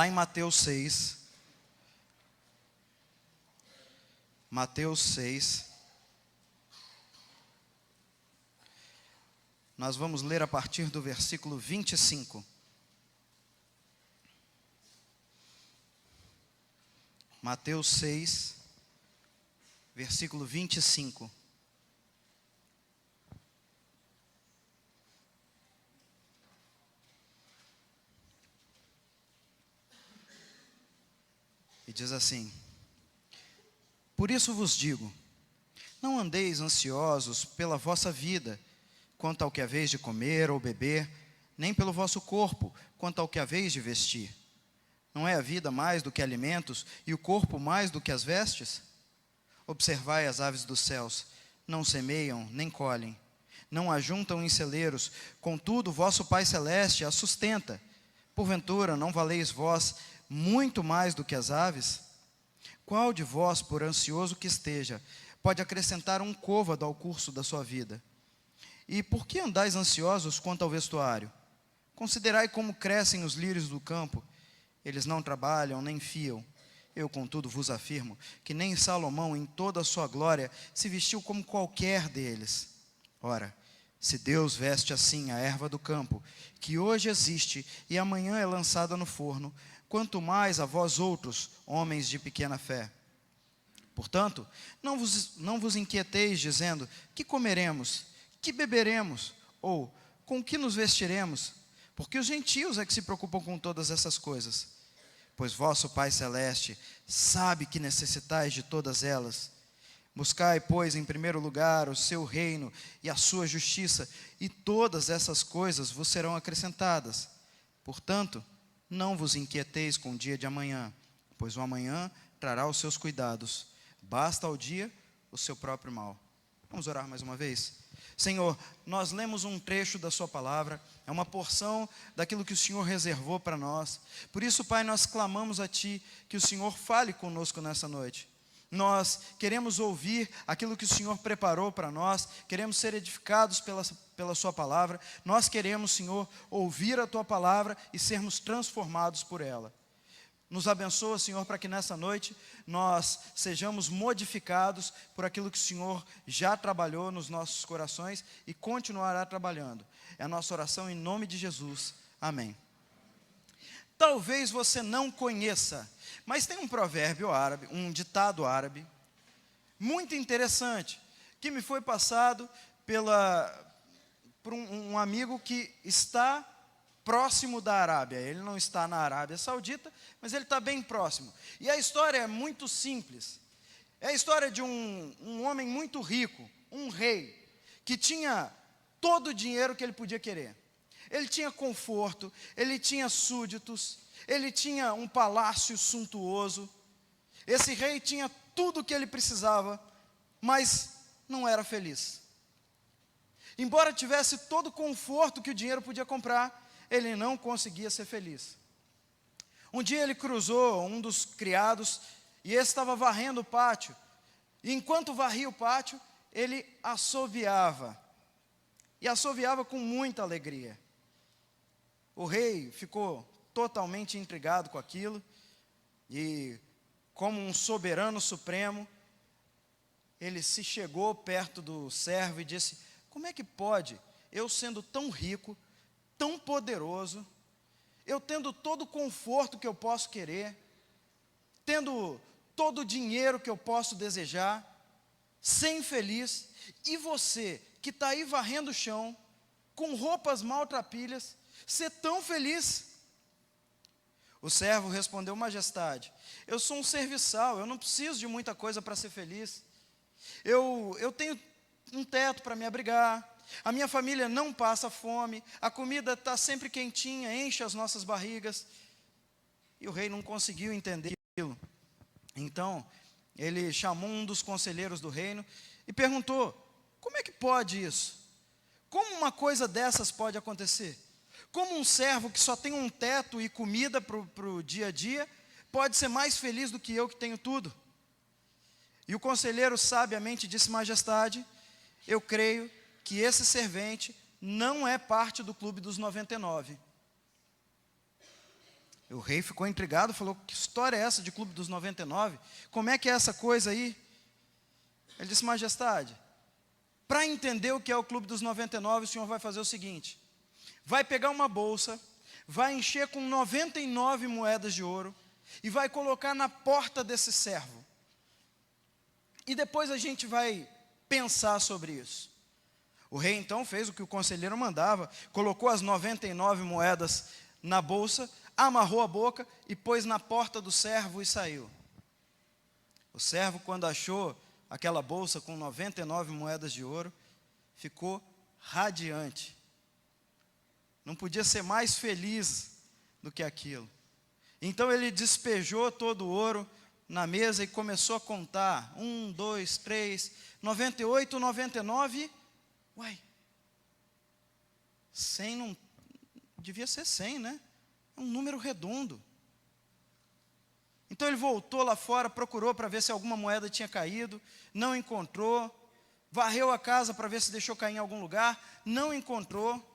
Lá em Mateus 6, nós vamos ler a partir do versículo 25. Mateus 6, versículo 25. E diz assim: Por isso vos digo, não andeis ansiosos pela vossa vida, quanto ao que haveis de comer ou beber, nem pelo vosso corpo, quanto ao que haveis de vestir. Não é a vida mais do que alimentos, e o corpo mais do que as vestes? Observai as aves dos céus, não semeiam, nem colhem, não ajuntam em celeiros, contudo vosso Pai Celeste as sustenta. Porventura não valeis vós muito mais do que as aves? Qual de vós, por ansioso que esteja, pode acrescentar um côvado ao curso da sua vida? E por que andais ansiosos quanto ao vestuário? Considerai como crescem os lírios do campo. Eles não trabalham, nem fiam. Eu, contudo, vos afirmo que nem Salomão, em toda a sua glória, se vestiu como qualquer deles. Ora, se Deus veste assim a erva do campo, que hoje existe e amanhã é lançada no forno, quanto mais a vós outros, homens de pequena fé. Portanto, não vos inquieteis, dizendo, que comeremos, que beberemos, ou com que nos vestiremos? Porque os gentios é que se preocupam com todas essas coisas. Pois vosso Pai Celeste sabe que necessitais de todas elas. Buscai, pois, em primeiro lugar o seu reino e a sua justiça, e todas essas coisas vos serão acrescentadas. Portanto, não vos inquieteis com o dia de amanhã, pois o amanhã trará os seus cuidados. Basta ao dia o seu próprio mal. Vamos orar mais uma vez? Senhor, nós lemos um trecho da sua palavra, é uma porção daquilo que o Senhor reservou para nós. Por isso, Pai, nós clamamos a Ti, que o Senhor fale conosco nessa noite. Nós queremos ouvir aquilo que o Senhor preparou para nós, queremos ser edificados pela sua palavra, nós queremos, Senhor, ouvir a Tua palavra e sermos transformados por ela. Nos abençoa, Senhor, para que nessa noite nós sejamos modificados por aquilo que o Senhor já trabalhou nos nossos corações e continuará trabalhando. É a nossa oração em nome de Jesus. Amém. Talvez você não conheça, mas tem um provérbio árabe, um ditado árabe, muito interessante, que me foi passado por um amigo que está próximo da Arábia. Ele não está na Arábia Saudita, mas ele está bem próximo. E a história é muito simples. É a história de um homem muito rico, um rei, que tinha todo o dinheiro que ele podia querer. Ele tinha conforto, ele tinha súditos, ele tinha um palácio suntuoso. Esse rei tinha tudo o que ele precisava, mas não era feliz. Embora tivesse todo o conforto que o dinheiro podia comprar, ele não conseguia ser feliz. Um dia ele cruzou um dos criados e esse estava varrendo o pátio. E enquanto varria o pátio, ele assoviava. E assoviava com muita alegria. O rei ficou totalmente intrigado com aquilo. E, como um soberano supremo, ele se chegou perto do servo e disse: como é que pode, eu sendo tão rico, tão poderoso, eu tendo todo o conforto que eu posso querer, tendo todo o dinheiro que eu posso desejar, ser infeliz, e você, que está aí varrendo o chão, com roupas maltrapilhas, ser tão feliz? O servo respondeu: majestade, eu sou um serviçal, eu não preciso de muita coisa para ser feliz. Eu tenho um teto para me abrigar, a minha família não passa fome, a comida está sempre quentinha, enche as nossas barrigas. E o rei não conseguiu entender aquilo. Então, ele chamou um dos conselheiros do reino e perguntou: como é que pode isso? Como uma coisa dessas pode acontecer? Como um servo que só tem um teto e comida para o dia a dia pode ser mais feliz do que eu que tenho tudo? E o conselheiro sabiamente disse: majestade, eu creio que esse servente não é parte do clube dos 99. O rei ficou intrigado, falou: que história é essa de Clube dos 99? Como é que é essa coisa aí? Ele disse: majestade, para entender o que é o Clube dos 99, o senhor vai fazer o seguinte: vai pegar uma bolsa, vai encher com 99 moedas de ouro e vai colocar na porta desse servo. E depois a gente vai pensar sobre isso. O rei então fez o que o conselheiro mandava, colocou as 99 moedas na bolsa, amarrou a boca e pôs na porta do servo e saiu. O servo, quando achou aquela bolsa com 99 moedas de ouro, ficou radiante. Não podia ser mais feliz do que aquilo. Então ele despejou todo o ouro na mesa e começou a contar: 1, 2, 3, 98, 99. Uai, 100 não devia ser 100, né? É um número redondo. Então ele voltou lá fora, procurou para ver se alguma moeda tinha caído, não encontrou. Varreu a casa para ver se deixou cair em algum lugar, não encontrou.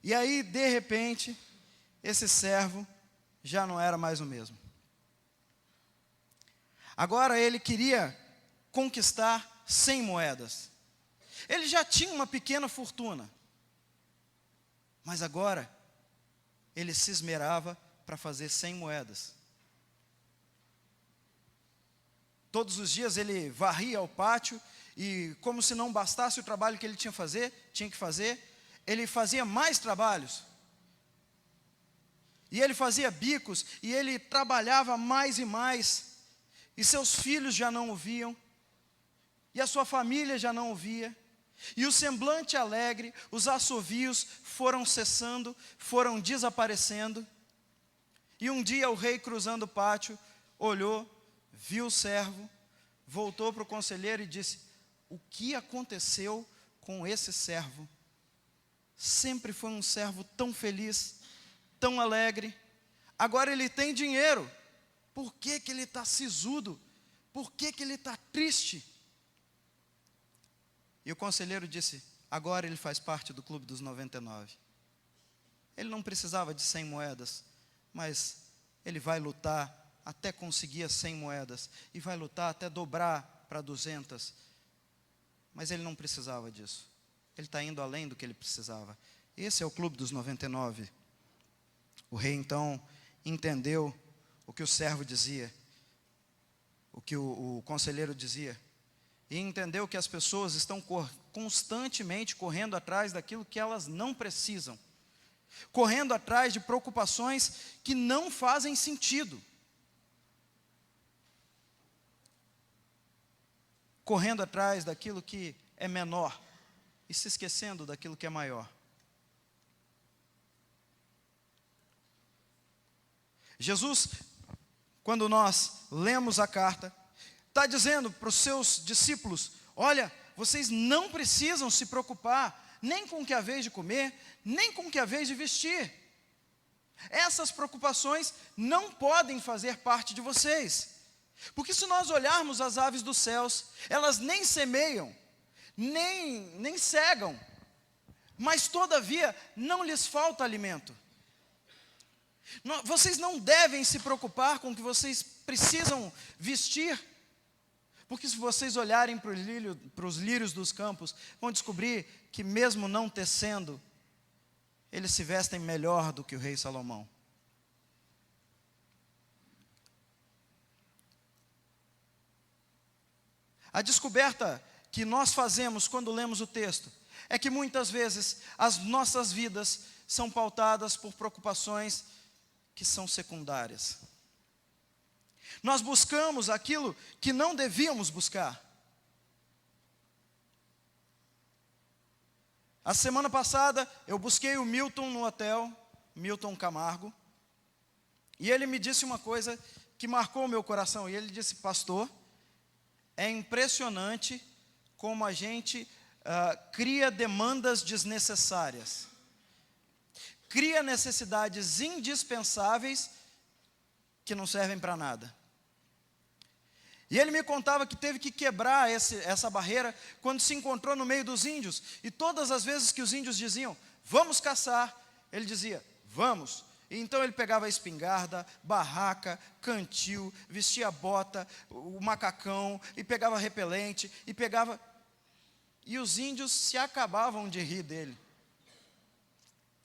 E aí, de repente, esse servo já não era mais o mesmo. Agora ele queria conquistar 100 moedas. Ele já tinha uma pequena fortuna, mas agora ele se esmerava para fazer 100 moedas. Todos os dias ele varria o pátio e, como se não bastasse o trabalho que ele tinha que fazer, ele fazia mais trabalhos. E ele fazia bicos e ele trabalhava mais e mais. E seus filhos já não o viam, e a sua família já não o via. E o semblante alegre, os assovios foram cessando, foram desaparecendo. E um dia o rei, cruzando o pátio, olhou, viu o servo, voltou para o conselheiro e disse: o que aconteceu com esse servo? Sempre foi um servo tão feliz, tão alegre. Agora ele tem dinheiro. Por que ele está sisudo? Por que ele está triste? E o conselheiro disse: agora ele faz parte do Clube dos 99. Ele não precisava de 100 moedas, mas ele vai lutar até conseguir as 100 moedas, e vai lutar até dobrar para 200. Mas ele não precisava disso. Ele está indo além do que ele precisava. Esse é o Clube dos 99. O rei então entendeu o que o servo dizia, o que o conselheiro dizia, e entendeu que as pessoas estão constantemente correndo atrás daquilo que elas não precisam, correndo atrás de preocupações que não fazem sentido, correndo atrás daquilo que é menor e se esquecendo daquilo que é maior. Jesus, quando nós lemos a carta, está dizendo para os seus discípulos: olha, vocês não precisam se preocupar nem com o que é a vez de comer, nem com o que é a vez de vestir. Essas preocupações não podem fazer parte de vocês. Porque se nós olharmos as aves dos céus, elas nem semeiam, nem cegam, mas todavia não lhes falta alimento. Vocês não devem se preocupar com o que vocês precisam vestir, porque se vocês olharem para os lírios dos campos, vão descobrir que mesmo não tecendo, eles se vestem melhor do que o rei Salomão. A descoberta que nós fazemos quando lemos o texto é que muitas vezes as nossas vidas são pautadas por preocupações que são secundárias. Nós buscamos aquilo que não devíamos buscar. A semana passada eu busquei o Milton no hotel, Milton Camargo, e ele me disse uma coisa que marcou o meu coração. E ele disse: pastor, é impressionante como a gente cria demandas desnecessárias, cria necessidades indispensáveis que não servem para nada. E ele me contava que teve que quebrar essa barreira quando se encontrou no meio dos índios. E todas as vezes que os índios diziam: vamos caçar, ele dizia: vamos. Então ele pegava a espingarda, barraca, cantil, vestia a bota, o macacão, e pegava repelente, e os índios se acabavam de rir dele.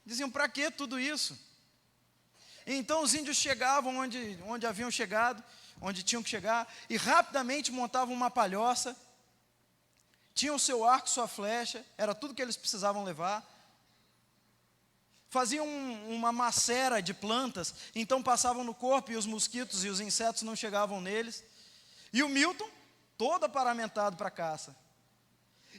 Diziam, para que tudo isso? Então os índios chegavam onde haviam chegado, onde tinham que chegar, e rapidamente montavam uma palhoça, tinham seu arco, sua flecha, era tudo que eles precisavam levar. Faziam uma macera de plantas, então passavam no corpo e os mosquitos e os insetos não chegavam neles. E o Milton, todo aparamentado para a caça.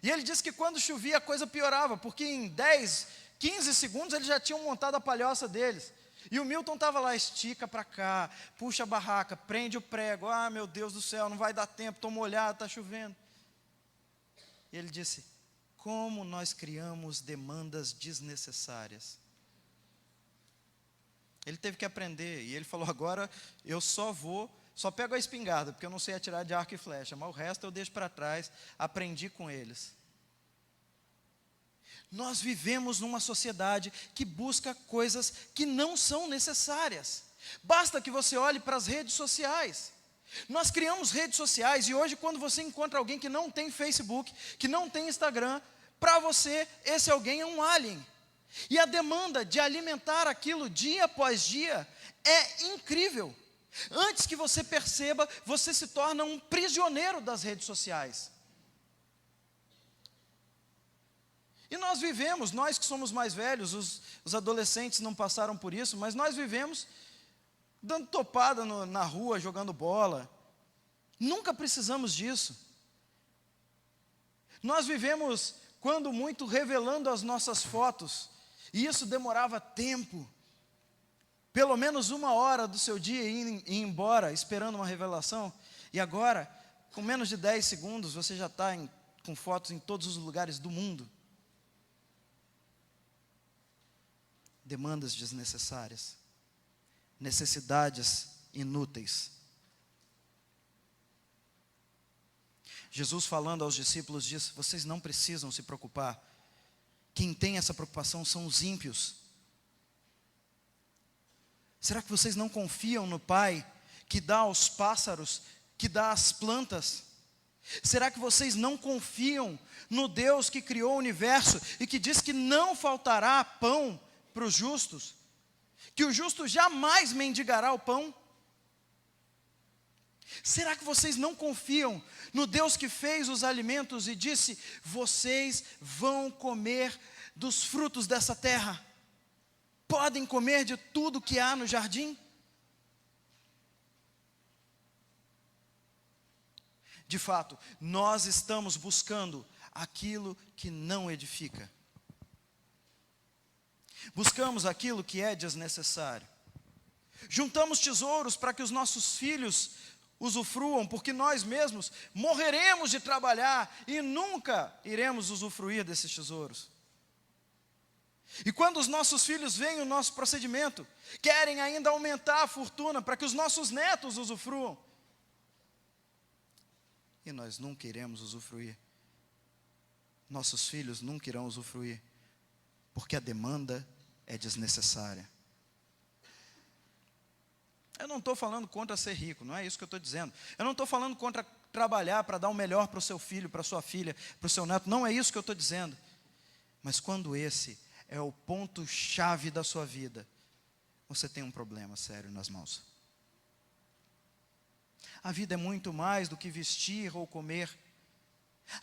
E ele disse que quando chovia a coisa piorava, porque em 10, 15 segundos eles já tinham montado a palhoça deles. E o Milton estava lá, estica para cá, puxa a barraca, prende o prego. Ah, meu Deus do céu, não vai dar tempo, estou molhado, está chovendo. E ele disse, como nós criamos demandas desnecessárias. Ele teve que aprender, e ele falou, agora eu só pego a espingarda, porque eu não sei atirar de arco e flecha, mas o resto eu deixo para trás, aprendi com eles. Nós vivemos numa sociedade que busca coisas que não são necessárias. Basta que você olhe para as redes sociais. Nós criamos redes sociais, e hoje quando você encontra alguém que não tem Facebook, que não tem Instagram, para você esse alguém é um alien. E a demanda de alimentar aquilo dia após dia é incrível. Antes que você perceba, você se torna um prisioneiro das redes sociais. E nós vivemos, nós que somos mais velhos, os adolescentes não passaram por isso, mas nós vivemos dando topada na rua, jogando bola. Nunca precisamos disso. Nós vivemos, quando muito, revelando as nossas fotos. E isso demorava tempo, pelo menos 1 hora do seu dia ir embora, esperando uma revelação. E agora, com menos de 10 segundos, você já está com fotos em todos os lugares do mundo. Demandas desnecessárias, necessidades inúteis. Jesus falando aos discípulos diz, vocês não precisam se preocupar. Quem tem essa preocupação são os ímpios. Será que vocês não confiam no Pai que dá aos pássaros, que dá às plantas? Será que vocês não confiam no Deus que criou o universo e que diz que não faltará pão para os justos? Que o justo jamais mendigará o pão? Será que vocês não confiam no Deus que fez os alimentos e disse, vocês vão comer dos frutos dessa terra? Podem comer de tudo que há no jardim? De fato, nós estamos buscando aquilo que não edifica. Buscamos aquilo que é desnecessário. Juntamos tesouros para que os nossos filhos usufruam, porque nós mesmos morreremos de trabalhar e nunca iremos usufruir desses tesouros. E quando os nossos filhos veem o nosso procedimento, querem ainda aumentar a fortuna para que os nossos netos usufruam. E nós nunca iremos usufruir. Nossos filhos nunca irão usufruir, porque a demanda é desnecessária. Eu não estou falando contra ser rico, não é isso que eu estou dizendo. Eu não estou falando contra trabalhar para dar o melhor para o seu filho, para a sua filha, para o seu neto, não é isso que eu estou dizendo. Mas quando esse é o ponto-chave da sua vida, você tem um problema sério nas mãos. A vida é muito mais do que vestir ou comer.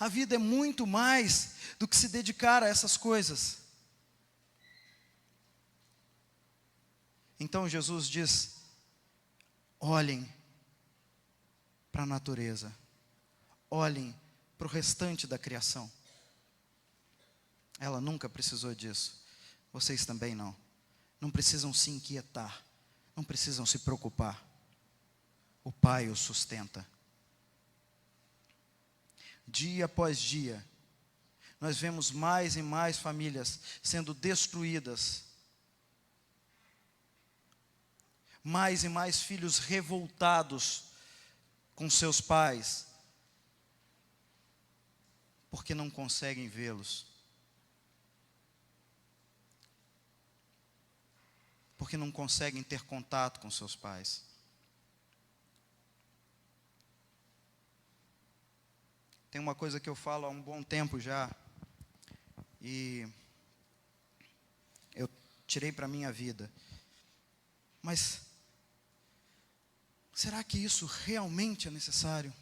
A vida é muito mais do que se dedicar a essas coisas. Então Jesus diz, olhem para a natureza, olhem para o restante da criação. Ela nunca precisou disso, vocês também não. Não precisam se inquietar, não precisam se preocupar. O Pai os sustenta. Dia após dia, nós vemos mais e mais famílias sendo destruídas. Mais e mais filhos revoltados com seus pais, porque não conseguem vê-los. porque não conseguem ter contato com seus pais. Tem uma coisa que eu falo há um bom tempo já, e eu tirei para a minha vida. Mas será que isso realmente é necessário?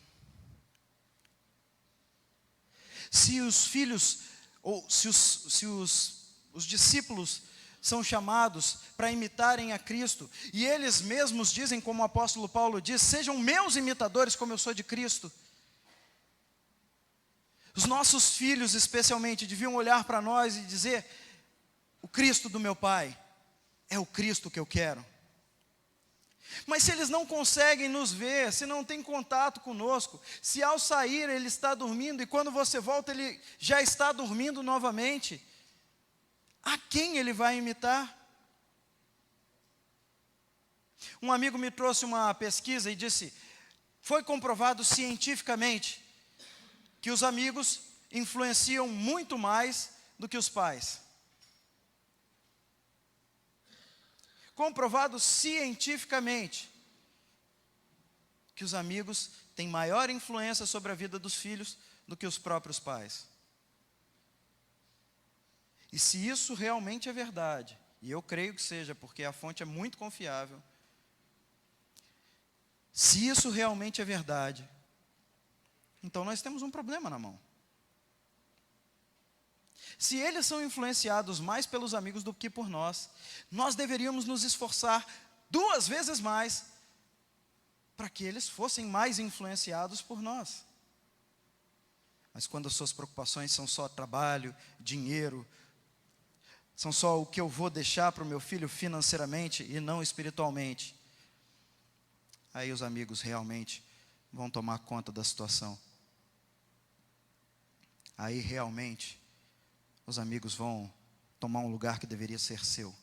Se os filhos, ou se os discípulos são chamados para imitarem a Cristo, e eles mesmos dizem, como o apóstolo Paulo diz, sejam meus imitadores como eu sou de Cristo. Os nossos filhos especialmente deviam olhar para nós e dizer, o Cristo do meu pai é o Cristo que eu quero. Mas se eles não conseguem nos ver, se não tem contato conosco, se ao sair ele está dormindo e quando você volta ele já está dormindo novamente, a quem ele vai imitar? Um amigo me trouxe uma pesquisa e disse, foi comprovado cientificamente que os amigos influenciam muito mais do que os pais. Comprovado cientificamente que os amigos têm maior influência sobre a vida dos filhos do que os próprios pais. E se isso realmente é verdade, e eu creio que seja, porque a fonte é muito confiável, se isso realmente é verdade, então nós temos um problema na mão. Se eles são influenciados mais pelos amigos do que por nós, nós deveríamos nos esforçar 2 vezes mais para que eles fossem mais influenciados por nós. Mas quando as suas preocupações são só trabalho, dinheiro, são só o que eu vou deixar para o meu filho financeiramente e não espiritualmente, aí os amigos realmente vão tomar conta da situação. Aí realmente os amigos vão tomar um lugar que deveria ser seu.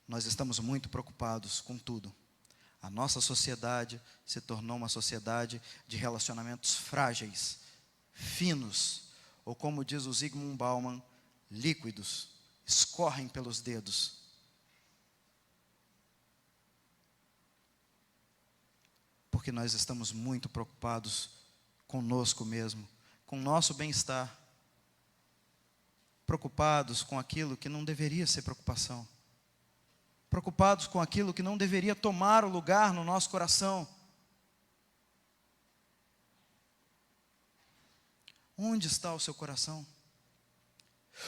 Nós estamos muito preocupados com tudo. A nossa sociedade se tornou uma sociedade de relacionamentos frágeis, finos, ou como diz o Zygmunt Bauman, líquidos, escorrem pelos dedos. Porque nós estamos muito preocupados conosco mesmo, com o nosso bem-estar. Preocupados com aquilo que não deveria ser preocupação. Preocupados com aquilo que não deveria tomar o lugar no nosso coração. Onde está o seu coração?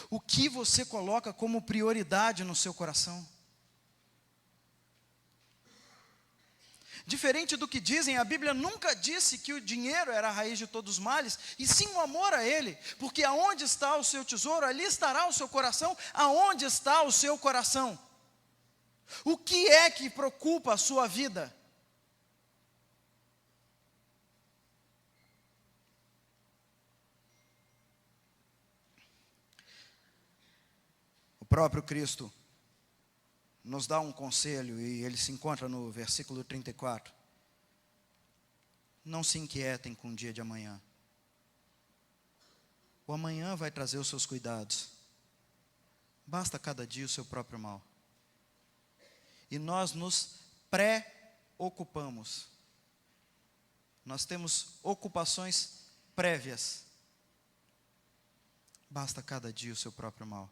O que você coloca como prioridade no seu coração? Diferente do que dizem, a Bíblia nunca disse que o dinheiro era a raiz de todos os males, e sim o amor a ele, porque aonde está o seu tesouro, ali estará o seu coração. Aonde está o seu coração? O que é que preocupa a sua vida? O próprio Cristo nos dá um conselho, e ele se encontra no versículo 34. Não se inquietem com o dia de amanhã. O amanhã vai trazer os seus cuidados. Basta cada dia o seu próprio mal. E nós nos preocupamos. Nós temos ocupações prévias. Basta cada dia o seu próprio mal.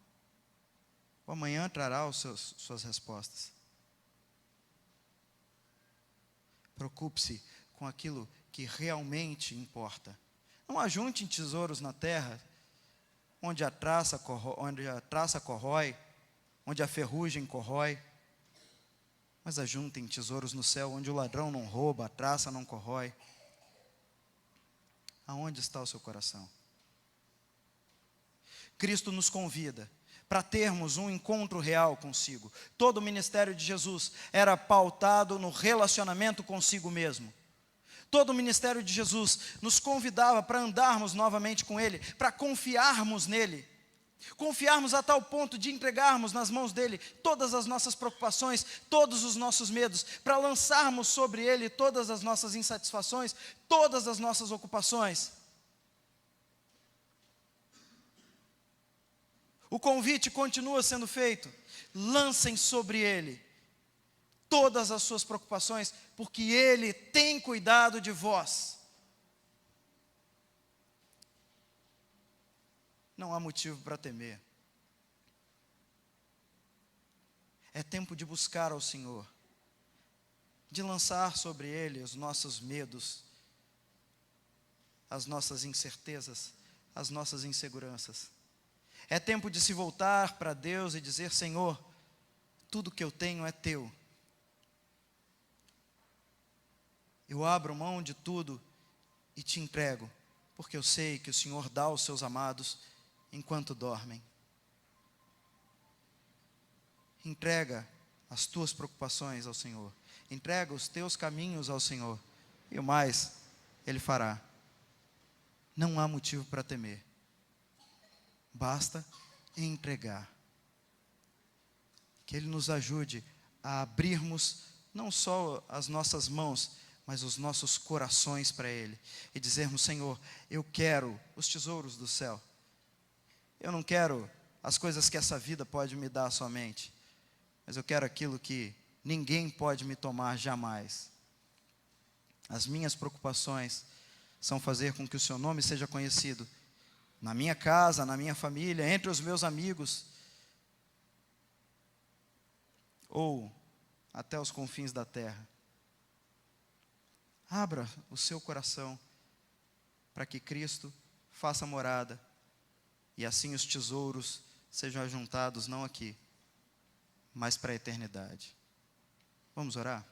O amanhã trará suas respostas. Preocupe-se com aquilo que realmente importa. Não ajunte tesouros na terra, onde a traça corrói, onde a ferrugem corrói. Mas ajuntem tesouros no céu, onde o ladrão não rouba, a traça não corrói. Aonde está o seu coração? Cristo nos convida para termos um encontro real consigo. Todo o ministério de Jesus era pautado no relacionamento consigo mesmo. Todo o ministério de Jesus nos convidava para andarmos novamente com Ele, para confiarmos nele. Confiarmos a tal ponto de entregarmos nas mãos dele todas as nossas preocupações, todos os nossos medos, para lançarmos sobre ele todas as nossas insatisfações, todas as nossas ocupações. O convite continua sendo feito. Lancem sobre Ele todas as suas preocupações, porque Ele tem cuidado de vós. Não há motivo para temer. É tempo de buscar ao Senhor, de lançar sobre Ele os nossos medos, as nossas incertezas, as nossas inseguranças. É tempo de se voltar para Deus e dizer: Senhor, tudo que eu tenho é Teu. Eu abro mão de tudo e Te entrego, porque eu sei que o Senhor dá aos Seus amados enquanto dormem. Entrega as tuas preocupações ao Senhor. Entrega os teus caminhos ao Senhor. E o mais, Ele fará. Não há motivo para temer. Basta entregar. Que Ele nos ajude a abrirmos não só as nossas mãos, mas os nossos corações para Ele. E dizermos: Senhor, eu quero os tesouros do céu. Eu não quero as coisas que essa vida pode me dar somente, mas eu quero aquilo que ninguém pode me tomar jamais. As minhas preocupações são fazer com que o Seu nome seja conhecido na minha casa, na minha família, entre os meus amigos, ou até os confins da terra. Abra o seu coração para que Cristo faça morada, e assim os tesouros sejam ajuntados não aqui, mas para a eternidade. Vamos orar?